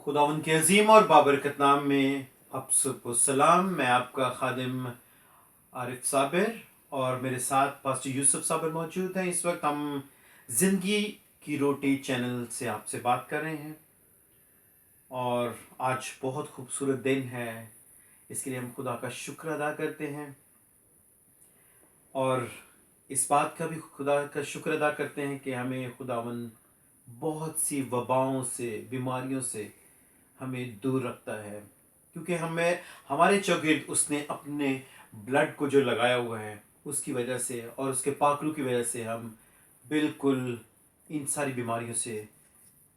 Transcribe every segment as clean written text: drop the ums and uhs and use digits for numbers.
खुदावंद के अजीम और बाबरकत नाम में आप सबको सलाम। मैं आपका खादिम आरिफ साबिर और मेरे साथ पास्टर यूसुफ साबिर मौजूद हैं। इस वक्त हम ज़िंदगी की रोटी चैनल से आपसे बात कर रहे हैं और आज बहुत खूबसूरत दिन है, इसके लिए हम खुदा का शुक्र अदा करते हैं और इस बात का भी खुदा का शुक्र अदा करते हैं कि हमें खुदावंद बहुत सी वबाओं से, बीमारियों से हमें दूर रखता है, क्योंकि हमें हमारे चौगिर्द उसने अपने ब्लड को जो लगाया हुआ है उसकी वजह से और उसके पाखरू की वजह से हम बिल्कुल इन सारी बीमारियों से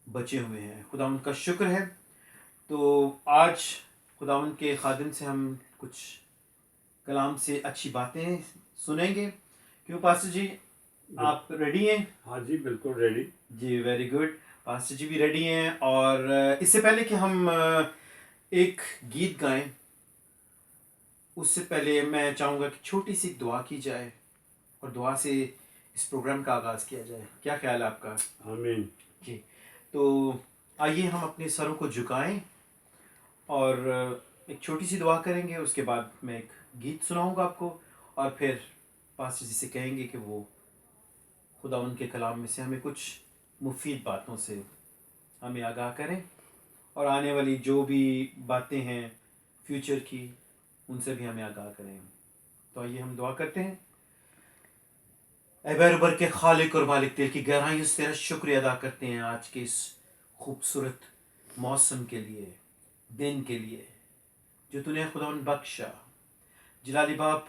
बचे हुए हैं। खुदावंद का शुक्र है। तो आज खुदावंद के खादिम से हम कुछ कलाम से अच्छी बातें सुनेंगे। क्यों पास्टर जी, आप रेडी हैं? हाँ जी, बिल्कुल रेडी जी, वेरी गुड। पास्टर जी भी रेडी हैं। और इससे पहले कि हम एक गीत गाएं, उससे पहले मैं चाहूँगा कि छोटी सी दुआ की जाए और दुआ से इस प्रोग्राम का आगाज़ किया जाए। क्या ख्याल है आपका? आमीन। जी, तो आइए हम अपने सरों को झुकाएं और एक छोटी सी दुआ करेंगे। उसके बाद मैं एक गीत सुनाऊंगा आपको और फिर पास्टर जी से कहेंगे कि वो खुदा उनके कलाम में से हमें कुछ मुफीद बातों से हमें आगाह करें और आने वाली जो भी बातें हैं फ्यूचर की, उनसे भी हमें आगाह करें। तो आइए हम दुआ करते हैं। ऐ बैरबर के खालिक और मालिक, दिल की गहराइयों से तेरा शुक्रिया अदा करते हैं आज के इस खूबसूरत मौसम के लिए, दिन के लिए जो तूने खुदावन बख्शा। जलाली बाप,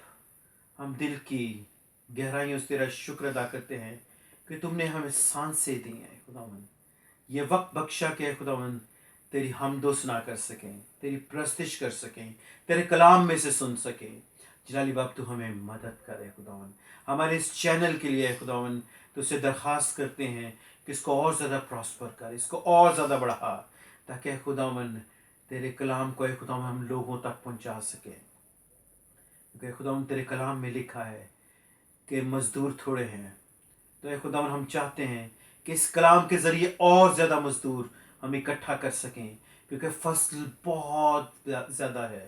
हम दिल की गहराइयों से तेरा शुक्र अदा करते हैं कि तुमने हमें सांसें दी हैं खुदावन, ये वक्त बख्शा के खुदावन तेरी हमदो सुना कर सकें, तेरी प्रस्तिश कर सकें, तेरे कलाम में से सुन सकें। जलाली बाप, तू हमें मदद करे खुदावन, हमारे इस चैनल के लिए खुदावन तुझसे दरख्वास्त करते हैं कि इसको और ज़्यादा प्रॉस्पर कर, इसको और ज़्यादा बढ़ा, ताकि खुदावन तेरे कलाम को खुदावन हम लोगों तक पहुंचा सकें। क्योंकि खुदावन तेरे कलाम में लिखा है कि मज़दूर थोड़े हैं, तो खुदावन हम चाहते हैं कि इस कलाम के ज़रिए और ज़्यादा मज़दूर हम इकट्ठा कर सकें, क्योंकि फसल बहुत ज़्यादा है।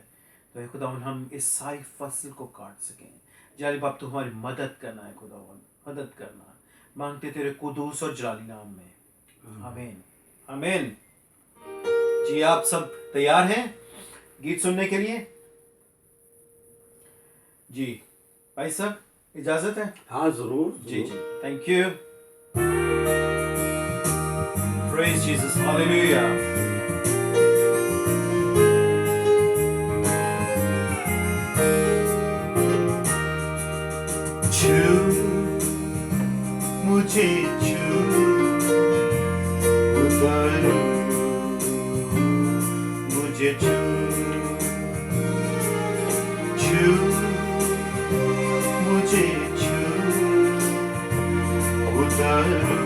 तो खुदावन हम इस सारी फसल को काट सकें। जलाली बाप, तू हमारी मदद करना है खुदावन, मदद करना मांगते तेरे कुदूस और जलाली नाम में। आमीन, आमीन। जी, आप सब तैयार हैं गीत सुनने के लिए? जी भाई साहब, इजाज़त है? हाँ, जरूर जी जी, thank you. Praise Jesus, hallelujah. मुझे उतारो, मुझे मुझे उतारो,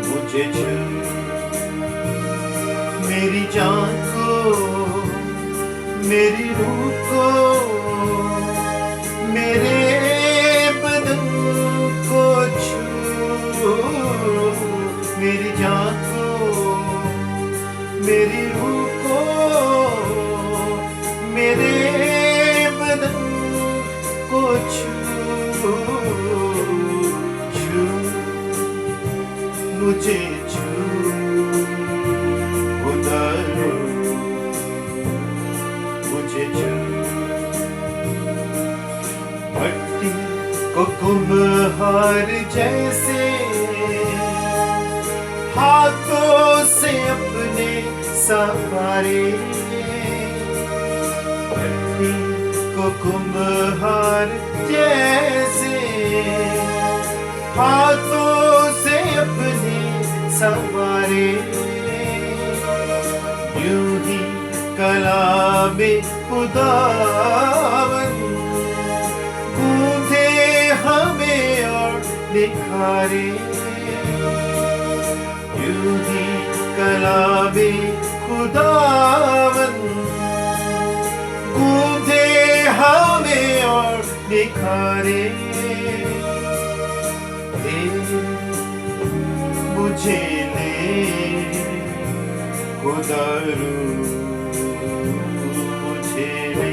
मुझे मेरी जान को, मेरी रूह को, मेरे बदन को छू, मेरी जान को, मेरी रूह को, मेरे बदन को छू, मुझे उतारो, मुझे मट्टी को कुम्हार जैसे हाथों से अपने सवारे, मट्टी को कुम्हार जैसे हाथों से अपने सवारे, यूं ही कलामे खुदावंद गूंजे हमें और निखारे, यूं ही कलामे खुदावंद गूंजे हमें और निखारे। मुझे ले खुदा रूह मुझे ले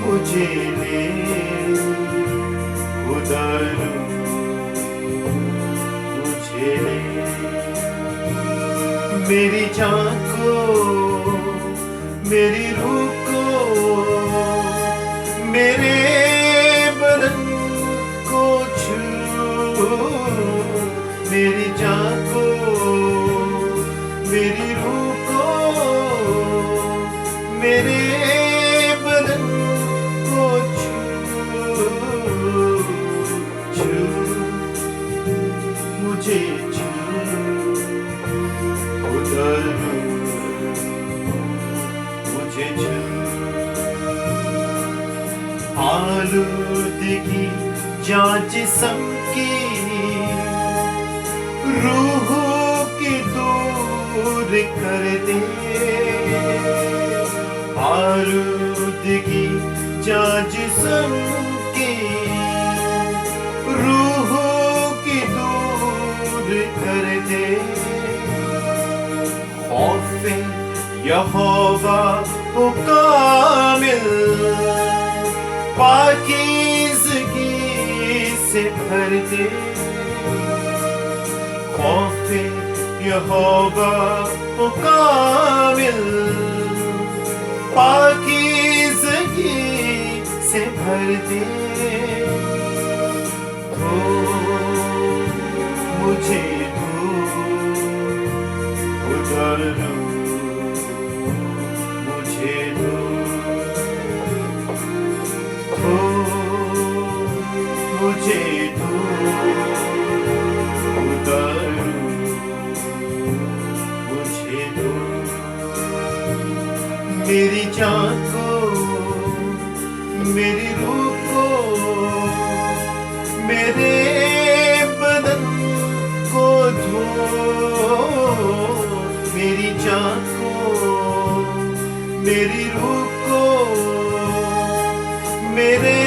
मुझे ले खुदा रूह मुझे ले मेरी जान को मेरी रूह को मेरे बदन को छू मेरी जान को मेरी रूह को मेरे बदन को छू मुझे छू खुदा मुझे छू आलूदगी जांच की रूह की दूर कर दे आलूदगी जांच की रूह की दूर कर दे खौफे यहोवा को कामिल पाकीज़गी से भर दे खौफे यहोवा को कामिल पाकीज़गी से भर दे धो मुझे धो खुदा मुझे धो मुझे धो खुदा मुझे धो मेरी जान को मेरी रूह को मेरे बदन को धो मेरी जान को मेरी रूह को मेरे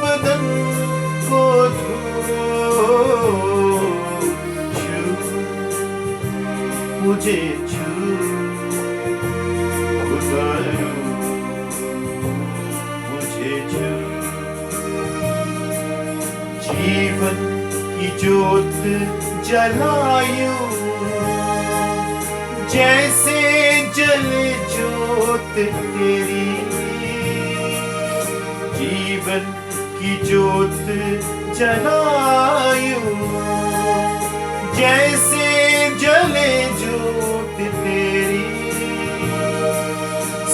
बदन को धो छू मुझे छू खुदा मुझे छू जीवन की जोत जलायूं जैसे जले जोत तेरी जीवन की जोत जलायूं जैसे जले जोत तेरी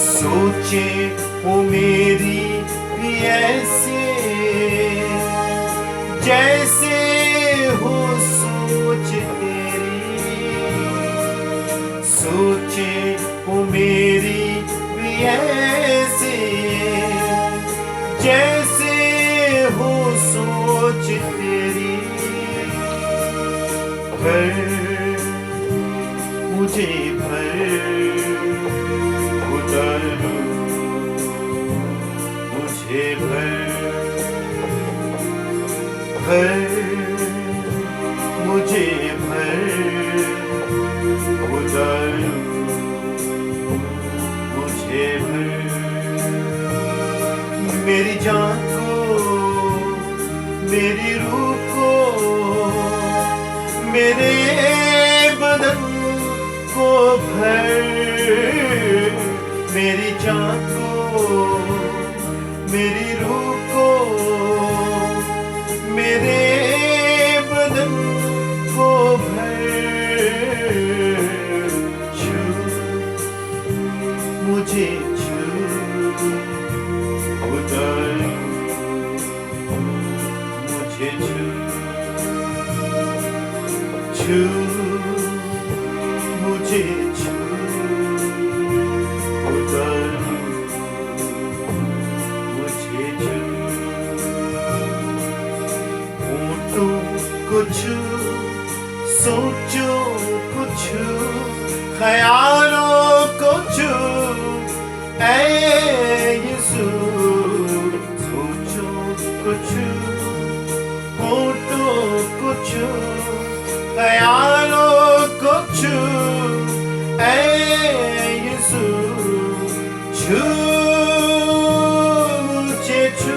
सोचे हो मेरी भी ऐसे जैसे हो सोच तेरी सोचे हो मेरी भी ऐसे जैसे हो सोच तेरी भर मुझे भर खुदा मुझे भर मुझे भर खुदा मुझे भर मेरी जान को मेरी रूह को मेरे बदन को भर मेरी जान को मेरी रूह को मेरे बदन को भर छू मुझे छू खुदा मुझे छू छू मुझे छू खुदा मुझे छू होठों को छू सोचो कुछ ख्यालों को छू ऐ यीशु सोचो कुछ होठों को छू ख्यालों को छू ऐ यीशु छू मुझे छू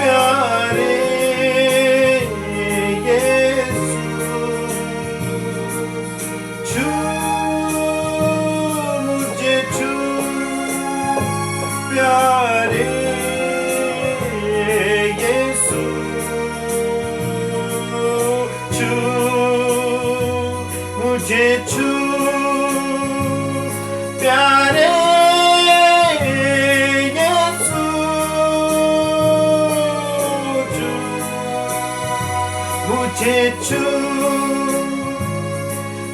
प्यारे यीशु छू मुझे छू प्यारे यीशु छू मुझे छू प्यारे यीशु छू मुझे छू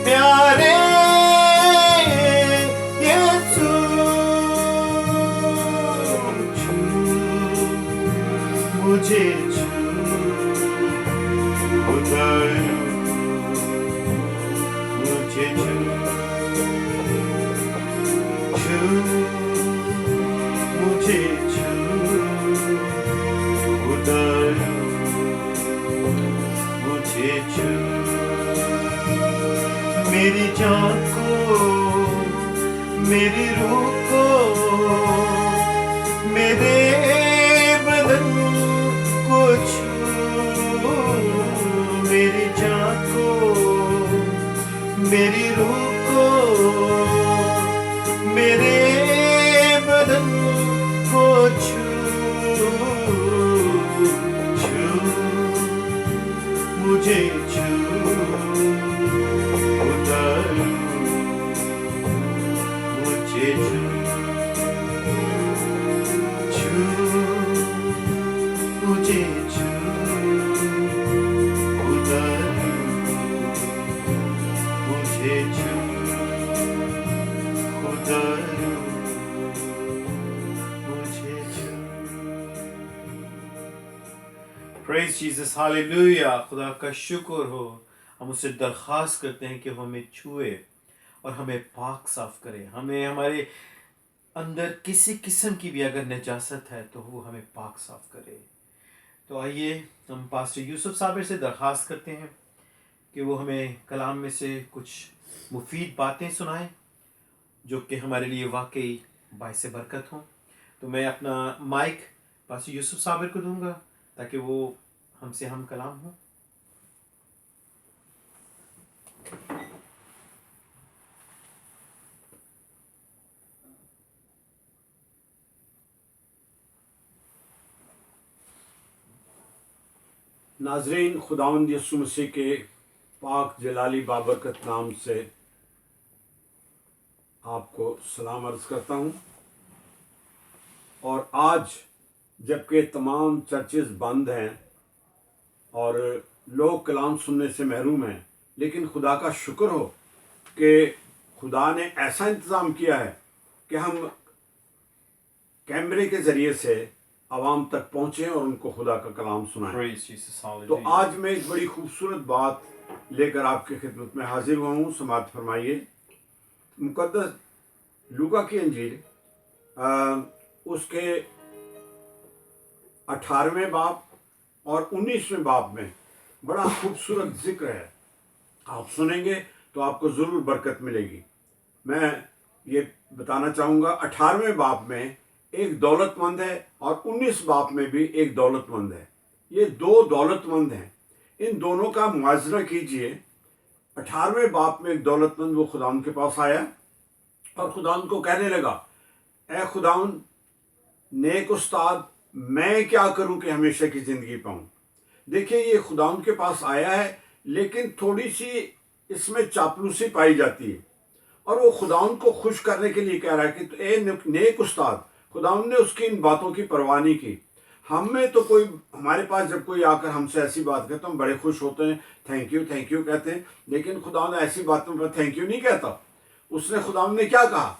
प्यारे यीशु छू मुझे छू उतारू मुझे छू छू मुझे छू उतारू मुझे छू मेरी जान को मेरी रूह को मेरे बदन को छू मेरी जान को मेरी रूह को मेरे बदन को छू छू मुझे छू उतारू मुझे छू छू मुझे छू उतारू मुझे छू उतारू मुझे छू प्रेज जीसस हालेलुया खुदा का शुक्र हो हम उससे दरख्वास्त करते हैं कि वो हमें छुए और हमें पाक साफ करे हमें हमारे अंदर किसी किस्म की भी अगर नजासत है तो वो हमें पाक साफ करे तो आइए हम पास्टर यूसुफ साबिर से दरख्वास्त करते हैं कि वो हमें कलाम में से कुछ मुफीद बातें सुनाएं जो कि हमारे लिए वाकई बाइस बरकत हों तो मैं अपना माइक पास्टर यूसुफ साबिर को दूंगा ताकि वो हमसे हम कलाम हो नाजरीन खुदावंद यीशु मसीह के पाक जलाली बाबरकत नाम से आपको सलाम अर्ज करता हूँ। और आज जबकि तमाम चर्चेस बंद हैं और लोग कलाम सुनने से महरूम हैं, लेकिन खुदा का शुक्र हो कि खुदा ने ऐसा इंतज़ाम किया है कि हम कैमरे के ज़रिए से आवाम तक पहुँचें और उनको खुदा का कलाम सुनाएं। Praise Jesus, तो hallelujah. आज मैं एक बड़ी खूबसूरत बात लेकर आपकी खिदमत में हाजिर हुआ हूँ। समाअत फरमाइए मुकद्दस लूका की अंजील उसके 18वें बाब और 19वें बाब में बड़ा खूबसूरत जिक्र है। आप सुनेंगे तो आपको ज़रूर बरकत मिलेगी। मैं ये बताना चाहूँगा 18वें बाब में एक दौलतमंद है और 19 बाब में भी एक दौलतमंद है। ये दो दौलतमंद हैं, इन दोनों का मुआवजा कीजिए। 18वें बाब में एक दौलतमंद वो खुदाउन के पास आया और खुदाउन को कहने लगा, ए खुदाउन नेक उस्ताद, मैं क्या करूं कि हमेशा की ज़िंदगी पाऊं। देखिए ये खुदाउन के पास आया है, लेकिन थोड़ी सी इसमें चापलूसी पाई जाती है और वो खुदाउन को खुश करने के लिए कह रहा है कि तो ए नेक उस्ताद। खुदाउन ने उसकी इन बातों की परवाह नहीं की। हम में तो कोई हमारे पास जब कोई आकर हमसे ऐसी बात कहता, हम बड़े खुश होते हैं, थैंक यू कहते हैं, लेकिन खुदाउन ऐसी बातों पर थैंक यू नहीं कहता। उसने खुदाउन ने क्या कहा,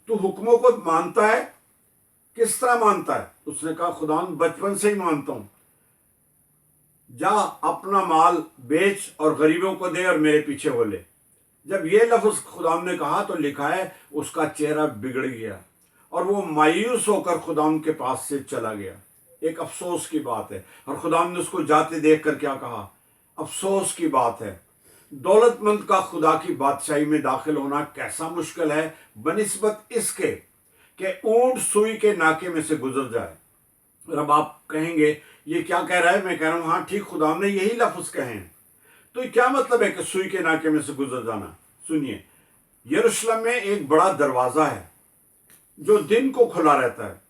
तू हुक्मों को मानता है? किस तरह मानता है? उसने कहा खुदाउन बचपन से ही मानता हूँ। जा अपना माल बेच और गरीबों को दे और मेरे पीछे हो ले। जब ये लफ्ज़ खुदाउन ने कहा तो लिखा है उसका चेहरा बिगड़ गया और वो मायूस होकर खुदाउन के पास से चला गया। एक अफसोस की बात है। और खुदाउन ने उसको जाते देख कर क्या कहा, अफसोस की बात है, दौलतमंद का खुदा की बादशाही में दाखिल होना कैसा मुश्किल है बनिस्बत इसके कि ऊंट सुई के नाके में से गुजर जाए। और अब आप कहेंगे ये क्या कह रहा है? मैं कह रहा हूं हाँ ठीक, खुदा ने यही लफ्ज कहे हैं। तो क्या मतलब है कि सुई के नाके में से गुजर जाना? सुनिए, यरूशलेम में एक बड़ा दरवाजा है जो दिन को खुला रहता है,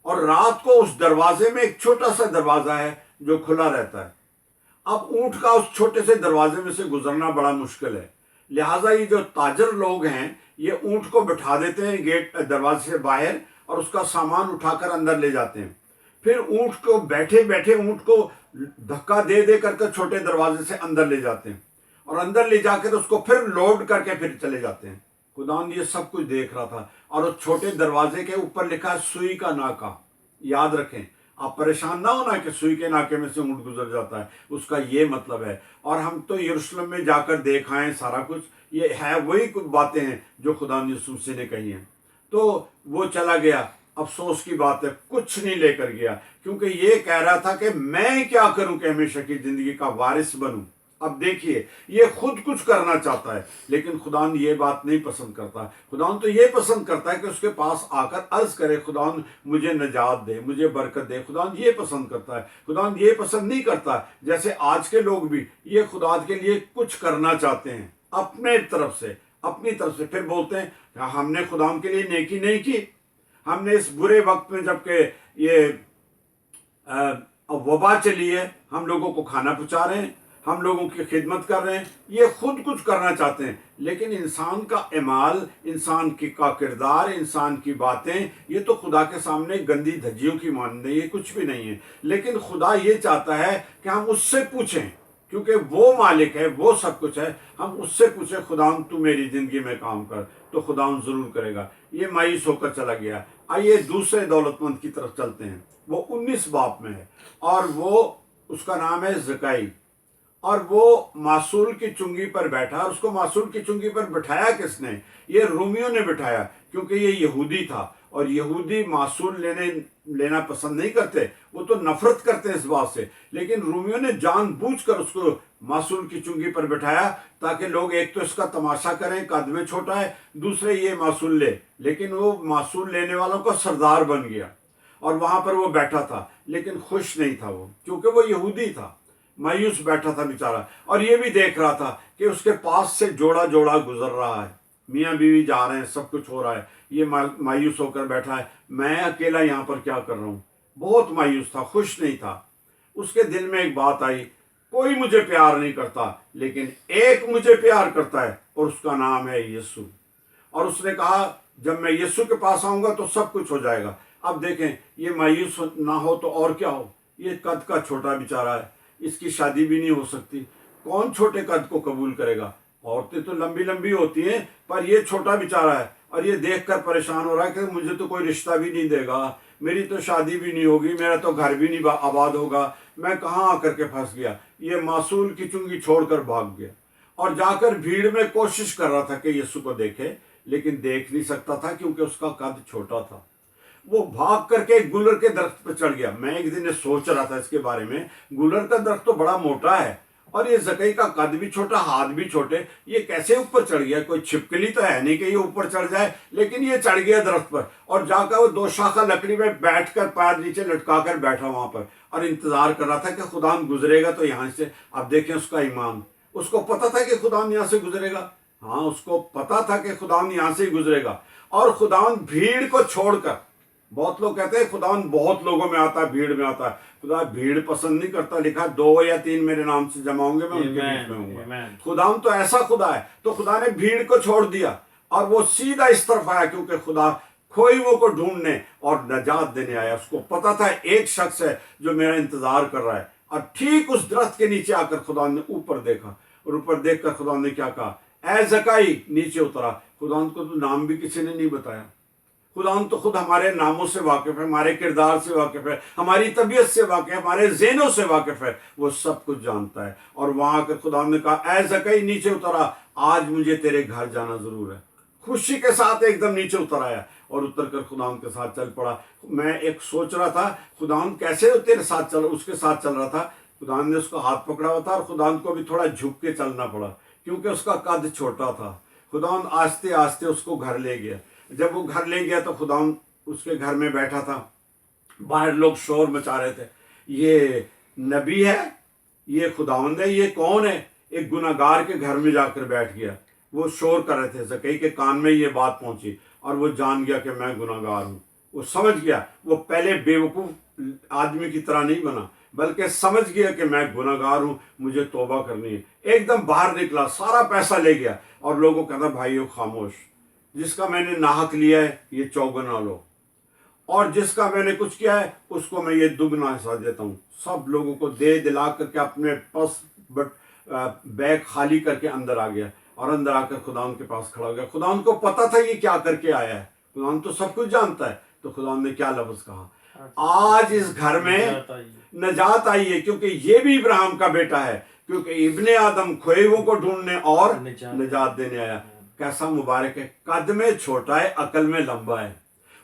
और रात को उस दरवाजे में एक छोटा सा दरवाजा है जो खुला रहता है। अब ऊंट का उस छोटे से दरवाजे में से गुजरना बड़ा मुश्किल है, लिहाजा ये जो ताजर लोग हैं ये ऊंट को बिठा देते हैं गेट दरवाजे से बाहर और उसका सामान उठाकर अंदर ले जाते हैं। फिर ऊंट को बैठे बैठे ऊंट को धक्का दे दे करके छोटे दरवाजे से अंदर ले जाते हैं, और अंदर ले जाकर उसको फिर लोड करके फिर चले जाते हैं। खुदान ये सब कुछ देख रहा था, और उस छोटे दरवाजे के ऊपर लिखा है सुई का नाका। याद रखें, आप परेशान ना होना कि सुई के नाके में से ऊंट गुजर जाता है, उसका ये मतलब है। और हम तो यरूशलेम में जाकर देख आए सारा कुछ, ये है वही कुछ बातें हैं जो खुदा यीशु मसीह ने कही हैं। तो वो चला गया, अफसोस की बात है कुछ नहीं लेकर गया, क्योंकि ये कह रहा था कि मैं क्या करूं कि हमेशा की जिंदगी का वारिस बनूं। अब देखिए, ये खुद कुछ करना चाहता है, लेकिन खुदान ये बात नहीं पसंद करता। खुदान तो ये पसंद करता है कि उसके पास आकर अर्ज करे, खुदान मुझे नजात दे, मुझे बरकत दे। खुदान ये पसंद करता है। खुदान ये पसंद नहीं करता जैसे आज के लोग भी ये खुदा के लिए कुछ करना चाहते हैं अपने तरफ से, अपनी तरफ से, फिर बोलते हैं हमने खुदाम के लिए नेकी नहीं की, हमने इस बुरे वक्त में जबकि ये वबा चली है, हम लोगों को खाना पहुंचा रहे हैं, हम लोगों की खिदमत कर रहे हैं। ये खुद कुछ करना चाहते हैं, लेकिन इंसान का अमाल, इंसान की का किरदार, इंसान की बातें, ये तो खुदा के सामने गंदी धज्जियों की मानने, ये कुछ भी नहीं है। लेकिन खुदा ये चाहता है कि हम उससे पूछें, क्योंकि वो मालिक है, वो सब कुछ है। हम उससे पूछे खुदाम तू मेरी जिंदगी में काम कर, तो खुदाम जरूर करेगा। ये मायूस होकर चला गया। आइए दूसरे दौलतमंद की तरफ चलते हैं। वो 19 बाब में है, और वो उसका नाम है जकाई, और वो मासूल की चुंगी पर बैठा। और उसको मासूल की चुंगी पर बिठाया किसने? ये रोमियो ने बिठाया, क्योंकि ये यहूदी था, और यहूदी मासूल लेना पसंद नहीं करते, वो तो नफरत करते हैं इस बात से। लेकिन रोमियो ने जानबूझकर उसको मासूल की चुंगी पर बिठाया, ताकि लोग एक तो इसका तमाशा करें, कद में छोटा है, दूसरे ये मासूल ले। लेकिन वो मासूल लेने वालों का सरदार बन गया, और वहां पर वो बैठा था, लेकिन खुश नहीं था वो, क्योंकि वो यहूदी था। मायूस बैठा था बेचारा, और ये भी देख रहा था कि उसके पास से जोड़ा जोड़ा गुजर रहा है, मियाँ बीवी जा रहे हैं, सब कुछ हो रहा है, ये मायूस होकर बैठा है, मैं अकेला यहाँ पर क्या कर रहा हूँ। बहुत मायूस था, खुश नहीं था। उसके दिल में एक बात आई, कोई मुझे प्यार नहीं करता, लेकिन एक मुझे प्यार करता है, और उसका नाम है यीशु। और उसने कहा जब मैं यीशु के पास आऊंगा तो सब कुछ हो जाएगा। अब देखें, ये मायूस ना हो तो और क्या हो। ये कद का छोटा बेचारा है, इसकी शादी भी नहीं हो सकती, कौन छोटे कद को कबूल करेगा। औरतें तो लंबी लंबी होती हैं, पर ये छोटा बेचारा है, और ये देखकर परेशान हो रहा है कि मुझे तो कोई रिश्ता भी नहीं देगा, मेरी तो शादी भी नहीं होगी, मेरा तो घर भी नहीं आबाद होगा, मैं कहाँ आकर के फंस गया। ये मासूल की चुंगी छोड़कर भाग गया, और जाकर भीड़ में कोशिश कर रहा था कि यीशु को देखे, लेकिन देख नहीं सकता था क्योंकि उसका कद छोटा था। वो भाग करके एक गुलर के दरख्त पर चढ़ गया। मैं एक दिन सोच रहा था इसके बारे में, गुलर का दरख्त तो बड़ा मोटा है, और ये जकई का कद भी छोटा, हाथ भी छोटे, ये कैसे ऊपर चढ़ गया? कोई छिपकली तो है नहीं कि ये ऊपर चढ़ जाए, लेकिन ये चढ़ गया दरख्त पर, और जाकर वो 2 शाखा लकड़ी में बैठकर पैर नीचे लटका कर बैठा वहां पर, और इंतजार कर रहा था कि खुदाम गुजरेगा तो यहाँ से। अब देखें उसका ईमान, उसको पता था कि खुदाम यहाँ से गुजरेगा। हाँ, उसको पता था कि खुदाम यहाँ से ही गुजरेगा, और खुदाम भीड़ को छोड़कर, बहुत लोग कहते हैं खुदावन बहुत लोगों में आता है, भीड़ में आता है। खुदा भीड़ पसंद नहीं करता, लिखा 2 या 3 मेरे नाम से जमा होंगे, मैं उनके बीच में हूंगा। खुदावन तो ऐसा खुदा है, तो खुदा ने भीड़ को छोड़ दिया, और वो सीधा इस तरफ आया, क्योंकि खुदा खोईवों को ढूंढने और नजात देने आया। उसको पता था एक शख्स है जो मेरा इंतजार कर रहा है। और ठीक उस दरख्त के नीचे आकर खुदा ने ऊपर देखा, और ऊपर देखकर खुदा ने क्या कहा, ऐ जकाई, नीचे उतरा। खुदा को तो नाम भी किसी ने नहीं बताया। खुदा तो खुद हमारे नामों से वाकिफ है, हमारे किरदार से वाकिफ है, हमारी तबीयत से वाकिफ है, हमारे ज़हनों से वाकिफ है, वो सब कुछ जानता है। और वहां आकर खुदा ने कहा, ऐ जकई नीचे उतरा, आज मुझे तेरे घर जाना जरूर है। खुशी के साथ एकदम नीचे उतर आया, और उतर कर खुदाम के साथ चल पड़ा। मैं एक सोच रहा था, खुदाम कैसे तेरे साथ चल, उसके साथ चल रहा था, खुदा ने उसका हाथ पकड़ा हुआ था और खुदा को भी थोड़ा झुक के चलना पड़ा क्योंकि उसका कद छोटा था। खुदा आस्ते आस्ते उसको घर ले गया। जब वो घर ले गया तो खुदा उसके घर में बैठा था। बाहर लोग शोर मचा रहे थे, ये नबी है, ये खुदावंद है, ये कौन है? एक गुनाहगार के घर में जाकर बैठ गया। वो शोर कर रहे थे, ज़कई के कान में ये बात पहुंची और वो जान गया कि मैं गुनाहगार हूँ। वो समझ गया। वो पहले बेवकूफ़ आदमी की तरह नहीं बना, बल्कि समझ गया कि मैं गुनाहगार हूँ, मुझे तौबा करनी है। एकदम बाहर निकला, सारा पैसा ले गया और लोगों को कहता, भाइयों खामोश, जिसका मैंने नाहक लिया है ये चौगुना लो, और जिसका मैंने कुछ किया है उसको मैं ये दुगना हिस्सा देता हूँ। सब लोगों को दे दिला करके अपने पास बैग खाली करके अंदर आ गया और अंदर आकर खुदा के पास खड़ा हो गया। खुदा को पता था ये क्या करके आया है, खुदा तो सब कुछ जानता है। तो खुदा ने क्या लफ्ज कहा, आज इस घर में नजात आई है, क्योंकि ये भी इब्राहिम का बेटा है, क्योंकि इब्ने आदम खोए हुओं को ढूंढने और निजात देने आया। कैसा मुबारक है, कद में छोटा है, अकल में लंबा है।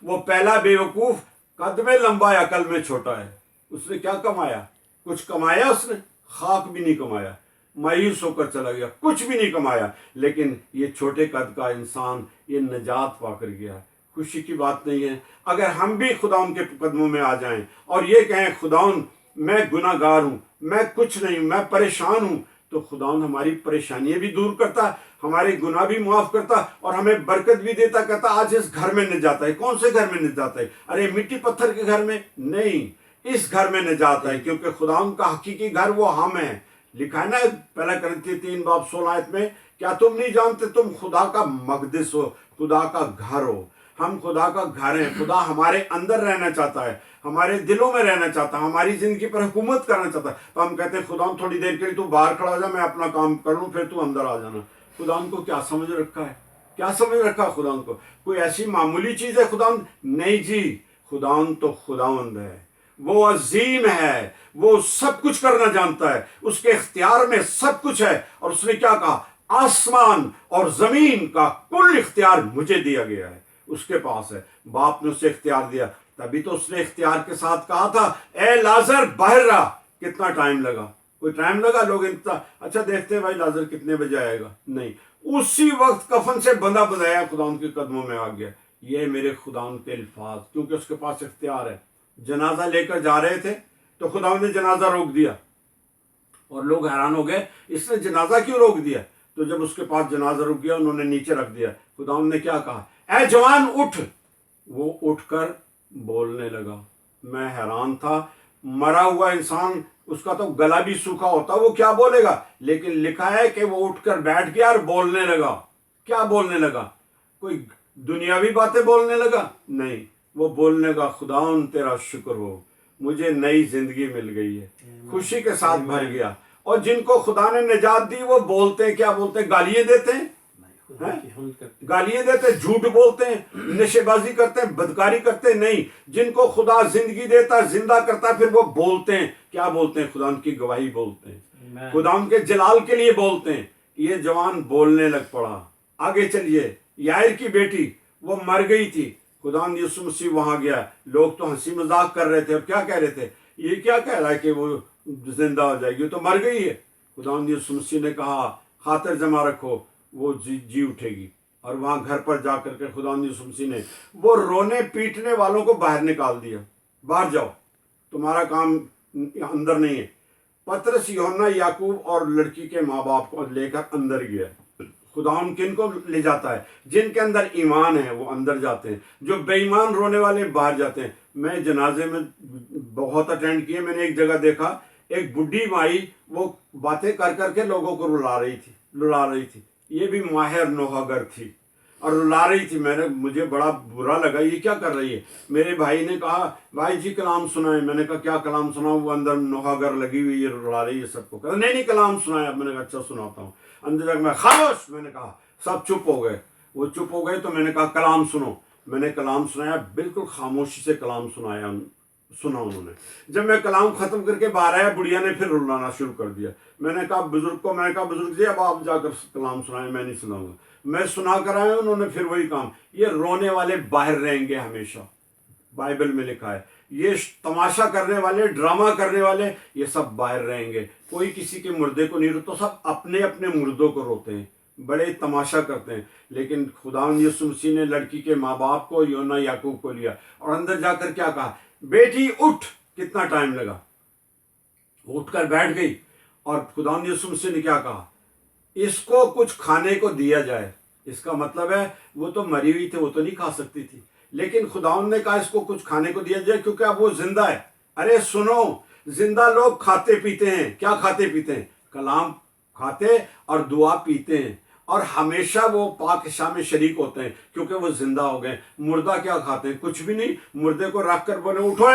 वो पहला बेवकूफ कद में लंबा है, अकल में छोटा है। उसने क्या कमाया? कुछ कमाया उसने? खाक भी नहीं कमाया। मायूस होकर चला गया, कुछ भी नहीं कमाया। लेकिन ये छोटे कद का इंसान ये निजात पाकर गया। खुशी की बात नहीं है अगर हम भी खुदा के कदमों में आ जाएं और ये कहें, खुदा मैं गुनाहगार हूँ, मैं कुछ नहीं, मैं परेशान हूँ, तो खुदा हमारी परेशानियां भी दूर करता, हमारे गुनाह भी माफ करता और हमें बरकत भी देता। कहता आज इस घर में निजात है। कौन से घर में निजात है? अरे मिट्टी पत्थर के घर में नहीं, इस घर में निजात है, क्योंकि खुदा का हकीकी घर वो हम है। लिखा है ना पहला करंथियों 3:16 में, क्या तुम नहीं जानते तुम खुदा का मकदस हो, खुदा का घर हो। हम खुदा का घर हैं। खुदा हमारे अंदर रहना चाहता है, हमारे दिलों में रहना चाहता है, हमारी जिंदगी पर हुकूमत करना चाहता है। तो हम कहते हैं खुदा थोड़ी देर के लिए तू बाहर खड़ा हो जा, मैं अपना काम कर लूँ, फिर तू अंदर आ जाना। खुदा को क्या समझ रखा है? क्या समझ रखा खुदा को? कोई ऐसी मामूली चीज है खुदा? नहीं जी, खुदा तो खुदावंद है, वो अजीम है, वो सब कुछ करना जानता है, उसके इख्तियार में सब कुछ है। और उसने क्या कहा, आसमान और जमीन का कुल इख्तियार मुझे दिया गया है, उसके पास है। बाप ने उसे इख्तियार दिया, तभी तो उसने इख्तियार के साथ कहा था, ए लाजर बाहर रहा। कितना टाइम लगा? कोई टाइम लगा? लोग इतना अच्छा देखते हैं भाई लाजर कितने बजे आएगा, नहीं, उसी वक्त कफन से बंधा बनाया खुदा उनके कदमों में आ गया। ये मेरे खुदा के अल्फाज, क्योंकि उसके पास इख्तियार है। जनाजा लेकर जा रहे थे तो खुदा ने जनाजा रोक दिया और लोग हैरान हो गए, इसने जनाजा क्यों रोक दिया? तो जब उसके पास जनाजा रुक गया, उन्होंने नीचे रख दिया। खुदा ने क्या कहा, ए जवान उठ। वो उठकर बोलने लगा। मैं हैरान था, मरा हुआ इंसान, उसका तो गला भी सूखा होता, वो क्या बोलेगा? लेकिन लिखा है कि वो उठकर बैठ गया और बोलने लगा। क्या बोलने लगा? कोई दुनियावी बातें बोलने लगा? नहीं, वो बोलने लगा, खुदावन तेरा शुक्र हो, मुझे नई जिंदगी मिल गई है। खुशी के साथ भर गया। और जिनको खुदा ने निजात दी वो बोलते हैं, क्या बोलते हैं? गालियां देते हैं, गालियां देते, झूठ बोलते हैं, नशेबाजी करते हैं, बदकारी करते हैं। नहीं, जिनको खुदा जिंदगी देता, जिंदा करता, फिर वो बोलते हैं। क्या बोलते हैं? खुदा की गवाही बोलते हैं, खुदा के जलाल के लिए बोलते हैं। ये जवान बोलने लग पड़ा। आगे चलिए, यायर की बेटी वो मर गई थी, खुदा यीशु मसीह वहां गया। लोग तो हंसी मजाक कर रहे थे, अब क्या कह रहे थे, ये क्या कह रहा है कि वो जिंदा हो जाएगी, तो मर गई है। खुदा यीशु मसीह ने कहा, खातिर जमा रखो, वो जी उठेगी। और वहां घर पर जाकर के खुदा यीशु मसीह ने वो रोने पीटने वालों को बाहर निकाल दिया। बाहर जाओ, तुम्हारा काम अंदर नहीं है। पतरस, यूहन्ना, याकूब और लड़की के माँ बाप को लेकर अंदर गया। खुदा किन को ले जाता है? जिनके अंदर ईमान है वो अंदर जाते हैं, जो बेईमान रोने वाले बाहर जाते हैं। मैं जनाजे में बहुत अटेंड किए। मैंने एक जगह देखा, एक बुढ़ी माई वो बातें कर करके लोगों को रुला रही थी। ये भी माहिर नोहागर थी और रुला रही थी। मुझे बड़ा बुरा लगा, ये क्या कर रही है? मेरे भाई ने कहा, भाई जी कलाम सुनाए। मैंने कहा क्या कलाम सुनाऊं? वो अंदर नोहागर लगी हुई है, रुला रही है सबको। कहा नहीं कलाम सुनाए। मैंने कहा अच्छा सुनाता हूँ। अंदर जाकर मैं खामोश, मैंने कहा, सब चुप हो गए। वो चुप हो गए तो मैंने कहा कलाम सुनो। मैंने कलाम सुनाया, बिल्कुल खामोशी से कलाम सुना उन्होंने। जब मैं कलाम खत्म करके बाहर आया, बुढ़िया ने फिर रुलाना शुरू कर दिया। मैंने कहा बुजुर्ग जी अब आप जाकर कलाम सुनाए, मैं नहीं सुनाऊंगा। मैं सुना कर आया, उन्होंने फिर वही काम। ये रोने वाले बाहर रहेंगे हमेशा, बाइबल में लिखा है। ये तमाशा करने वाले, ड्रामा करने वाले, ये सब बाहर रहेंगे। कोई किसी के मुर्दे को नहीं रोता, सब अपने अपने मुर्दों को रोते हैं, बड़े तमाशा करते हैं। लेकिन खुदावंद यीशु मसीह ने लड़की के माँ बाप को, योना याकूब को लिया और अंदर जाकर क्या कहा, बेटी उठ। कितना टाइम लगा, उठकर बैठ गई। और खुदावंद यीशु मसीह ने क्या कहा, इसको कुछ खाने को दिया जाए। इसका मतलब है वो तो मरी हुई थी, वो तो नहीं खा सकती थी, लेकिन खुदावंद ने कहा इसको कुछ खाने को दिया जाए क्योंकि अब वो जिंदा है। अरे सुनो, जिंदा लोग खाते पीते हैं। क्या खाते पीते हैं? कलाम खाते और दुआ पीते हैं, और हमेशा वो पाकशाह में शरीक होते हैं क्योंकि वो जिंदा हो गए। मुर्दा क्या खाते हैं? कुछ भी नहीं। मुर्दे को रख कर बोले उठो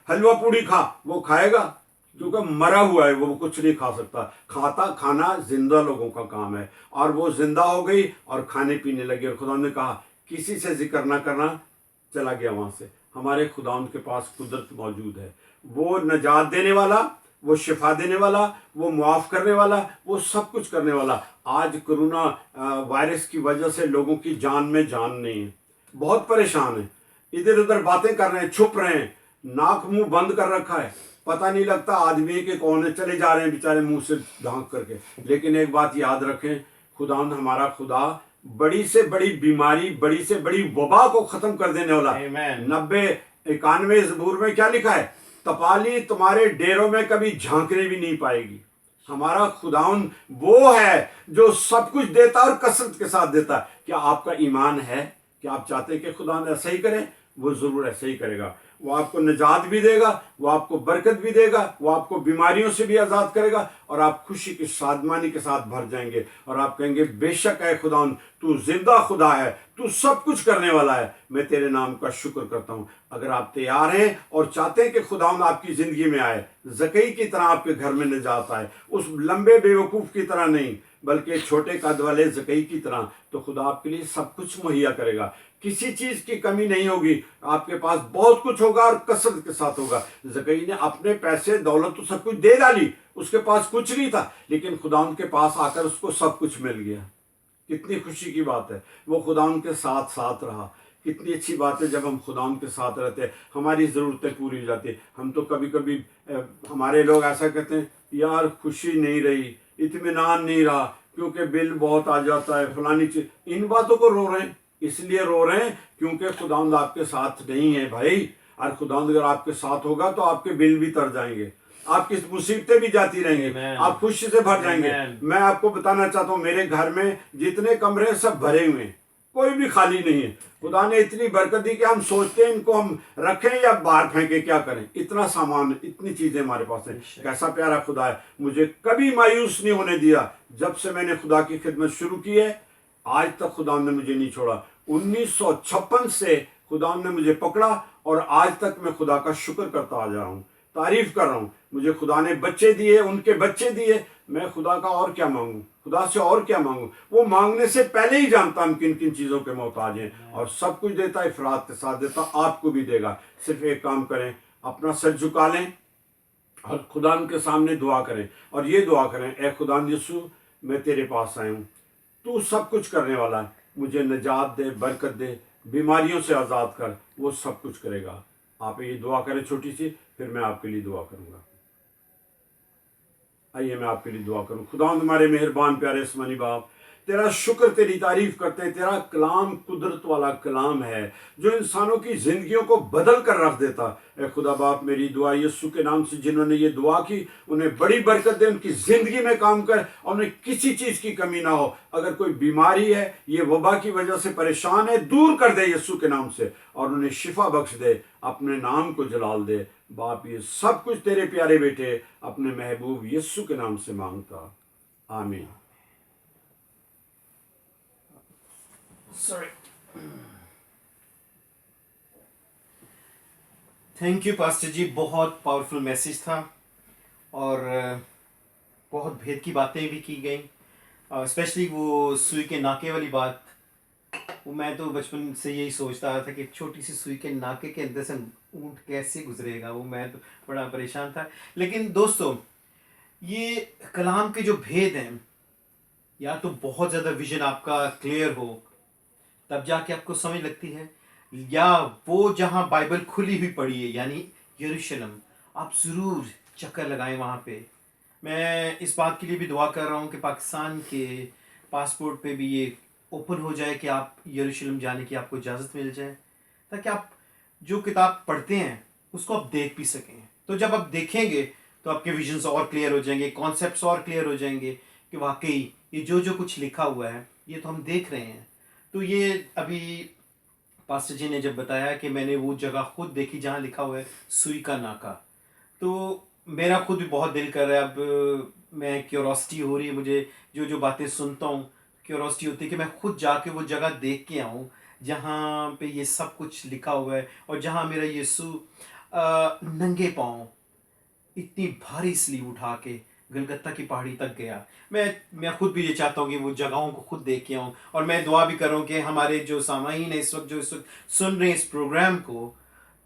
हलवा पूड़ी खा, वो खाएगा? क्योंकि मरा हुआ है, वो कुछ नहीं खा सकता। खाना जिंदा लोगों का काम है। और वो जिंदा हो गई और खाने पीने लगी। और खुदा ने कहा किसी से जिक्र ना करना, चला गया वहां से। हमारे खुदावंद के पास कुदरत मौजूद है। वो नजात देने वाला, वो शिफा देने वाला, वो मुआफ करने वाला, वो सब कुछ करने वाला। आज कोरोना वायरस की वजह से लोगों की जान में जान नहीं है, बहुत परेशान है, इधर उधर बातें कर रहे हैं, छुप रहे हैं, नाक मुंह बंद कर रखा है, पता नहीं लगता आदमी के कौन है, चले जा रहे हैं बेचारे मुंह से ढांक करके। लेकिन एक बात याद रखें, खुदावंद हमारा खुदा बड़ी से बड़ी बीमारी, बड़ी से बड़ी वबा को खत्म कर देने वाला। 90-91 ज़बूर में क्या लिखा है, तपाली तुम्हारे डेरों में कभी झांकने भी नहीं पाएगी। हमारा खुदावंद वो है जो सब कुछ देता और कसरत के साथ देता। क्या आपका ईमान है? क्या आप चाहते हैं कि खुदावंद ऐसा ही करे? वो जरूर ऐसा ही करेगा। वो आपको निजात भी देगा, वो आपको बरकत भी देगा, वो आपको बीमारियों से भी आज़ाद करेगा, और आप खुशी की सादमानी के साथ भर जाएंगे। और आप कहेंगे बेशक है खुदावंद, तू जिंदा खुदा है, तू सब कुछ करने वाला है, मैं तेरे नाम का शुक्र करता हूं। अगर आप तैयार हैं और चाहते हैं कि खुदावंद आपकी जिंदगी में आए, जकई की तरह आपके घर में निजात आए, उस लंबे बेवकूफ की तरह नहीं, बल्कि छोटे कद वाले जकई की तरह, तो खुदा आपके लिए सब कुछ मुहैया करेगा। किसी चीज की कमी नहीं होगी, आपके पास बहुत कुछ होगा और कसरत के साथ होगा। जकई ने अपने पैसे दौलत तो सब कुछ दे डाली, उसके पास कुछ नहीं था, लेकिन खुदावंद के पास आकर उसको सब कुछ मिल गया। कितनी खुशी की बात है, वो खुदावंद के साथ साथ रहा। कितनी अच्छी बात है जब हम खुदावंद के साथ रहते हैं, हमारी ज़रूरतें पूरी हो जाती है। हम तो कभी कभी हमारे लोग ऐसा कहते हैं, यार खुशी नहीं रही, इत्मीनान नहीं रहा, क्योंकि बिल बहुत आ जाता है, फलानी चीज। इन बातों को रो रहे हैं, इसलिए रो रहे हैं क्योंकि खुदावंद आपके साथ नहीं है भाई। और खुदावंद अगर आपके साथ होगा तो आपके बिल भी तर जाएंगे, आपकी मुसीबतें भी जाती रहेंगी, आप खुशी से भर जाएंगे। मैं आपको बताना चाहता हूँ, मेरे घर में जितने कमरे हैं सब भरे हुए हैं, कोई भी खाली नहीं है। खुदा ने इतनी बरकत दी कि हम सोचते हैं इनको हम रखें या बाहर फेंके, क्या करें। इतना सामान, इतनी चीजें हमारे पास है। कैसा प्यारा खुदा है, मुझे कभी मायूस नहीं होने दिया। जब से मैंने खुदा की खिदमत शुरू की है, आज तक खुदा ने मुझे नहीं छोड़ा। 1956 से खुदा ने मुझे पकड़ा और आज तक मैं खुदा का शुक्र करता आ जा रहा हूँ, तारीफ कर रहा हूँ। मुझे खुदा ने बच्चे दिए, उनके बच्चे दिए, मैं खुदा का और क्या मांगू, खुदा से और क्या मांगू। वो मांगने से पहले ही जानता हम किन किन चीज़ों के मोहताज हैं, और सब कुछ देता है, इफरात के साथ देता, आपको भी देगा। सिर्फ एक काम करें, अपना सर झुका लें और खुदा के सामने दुआ करें, और ये दुआ करें, ए खुदा यीशु, मैं तेरे पास आया हूँ, तू सब कुछ करने वाला है, मुझे निजात दे, बरकत दे, बीमारियों से आज़ाद कर, वो सब कुछ करेगा। आप ये दुआ करें छोटी सी, फिर मैं आपके लिए दुआ करूँगा। आइए मैं आपके लिए दुआ करूँ। खुदा हमारे मेहरबान प्यारे आसमानी बाप, तेरा शुक्र, तेरी तारीफ करते हैं। तेरा कलाम कुदरत वाला कलाम है जो इंसानों की जिंदगियों को बदल कर रख देता। ए खुदा बाप, मेरी दुआ यीशु के नाम से जिन्होंने ये दुआ की, उन्हें बड़ी बरकत दे, उनकी जिंदगी में काम कर, और उन्हें किसी चीज़ की कमी ना हो। अगर कोई बीमारी है, ये वबा की वजह से परेशान है, दूर कर दे यीशु के नाम से, और उन्हें शिफा बख्श दे, अपने नाम को जलाल दे। बाप, ये सब कुछ तेरे प्यारे बेटे अपने महबूब यीशु के नाम से मांगता, आमीन। सॉरी। थैंक यू पास्टर जी, बहुत पावरफुल मैसेज था, और बहुत भेद की बातें भी की गई, स्पेशली वो सुई के नाके वाली बात। वो मैं तो बचपन से यही सोचता रहा था कि छोटी सी सुई के नाके के अंदर से ऊँट कैसे गुजरेगा, वो मैं तो बड़ा परेशान था। लेकिन दोस्तों, ये कलाम के जो भेद हैं, या तो बहुत ज़्यादा विजन आपका क्लियर हो, तब जाके आपको समझ लगती है, या वो जहाँ बाइबल खुली हुई पड़ी है, यानी यरूशलेम, आप ज़रूर चक्कर लगाएं वहाँ पे। मैं इस बात के लिए भी दुआ कर रहा हूँ कि पाकिस्तान के पासपोर्ट पे भी ये ओपन हो जाए कि आप यरूशलेम जाने की आपको इजाज़त मिल जाए, ताकि आप जो किताब पढ़ते हैं उसको आप देख भी सकें। तो जब आप देखेंगे तो आपके विजन्स और क्लियर हो जाएंगे, कॉन्सेप्ट्स और क्लियर हो जाएंगे कि वाकई ये जो जो कुछ लिखा हुआ है ये तो हम देख रहे हैं। तो ये अभी पास्टर जी ने जब बताया कि मैंने वो जगह खुद देखी जहाँ लिखा हुआ है सुई का नाका, तो मेरा खुद भी बहुत दिल कर रहा है। अब मैं क्यूरोसिटी हो रही है मुझे, जो जो बातें सुनता हूँ क्यूरोसिटी होती है कि मैं खुद जाके वो जगह देख के आऊँ जहाँ पे ये सब कुछ लिखा हुआ है, और जहाँ मेरा यीशु नंगे पाँव इतनी भारी स्लीव उठा के गलगत्ता की पहाड़ी तक गया। मैं खुद भी ये चाहता हूँ कि वो जगहों को खुद देख के आऊँ, और मैं दुआ भी कर रहा हूँ कि हमारे जो सामाईन है इस वक्त, जो इस वक्त सुन रहे हैं इस प्रोग्राम को,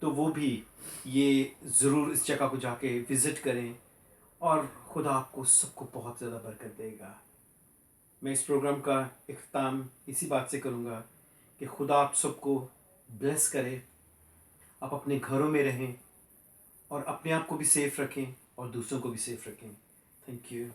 तो वो भी ये ज़रूर इस जगह को जाके विज़िट करें, और खुदा आपको सबको बहुत ज़्यादा बरकत देगा। मैं इस प्रोग्राम का इख्तिताम इसी बात से करूँगा कि खुदा आप सबको ब्लेस करे, आप अपने घरों में रहें और अपने आप को भी सेफ रखें और दूसरों को भी सेफ रखें। Thank you.